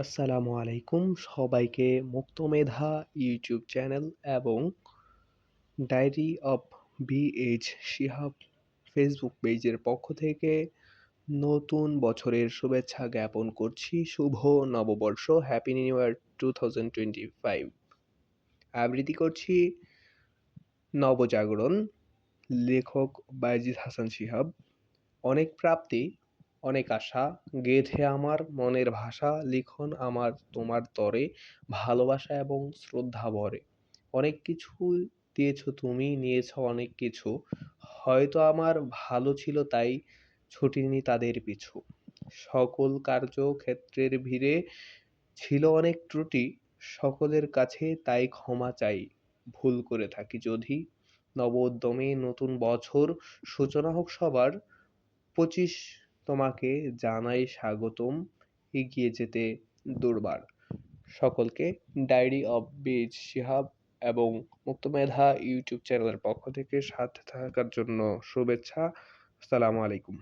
আসসালামু আলাইকুম সবাইকে মুক্তমেধা ইউটিউব চ্যানেল এবং diary of BH Shihab Facebook পেজের পক্ষ থেকে নতুন বছরের শুভেচ্ছা জ্ঞাপন করছি। শুভ নববর্ষ, হ্যাপি নিউ ইয়ার 2025। আবৃত্তি করছি নবজাগরণ, লেখক বায়েজিদ হাসান শিহাব। অনেক প্রাপ্তি, অনেক আশা, গেঁথে আমার মনের ভাষা, লিখন আমার তোমার তরে, ভালোবাসা এবং শ্রদ্ধা ভরে। অনেক কিছু দিয়েছ তুমি, নিয়েছ অনেক কিছু, হয়তো আমার ভালো ছিল তাই ছুটিনি তাদের পিছু। সকল কার্যক্ষেত্রের ভিড়ে ছিল অনেক ত্রুটি, সকলের কাছে তাই ক্ষমা চাই ভুল করে থাকি যদি। নব উদ্যমে নতুন বছর সূচনা হোক সবার। 25 তোমাকে জানাই স্বাগতম, এগিয়ে যেতে দুর্বার। সকলকে ডায়েরি অফ বীজ শিহাব এবং মুক্তমেধা ইউটিউব চ্যানেলের পক্ষ থেকে সাথে থাকার জন্য শুভেচ্ছা। আসসালামু আলাইকুম।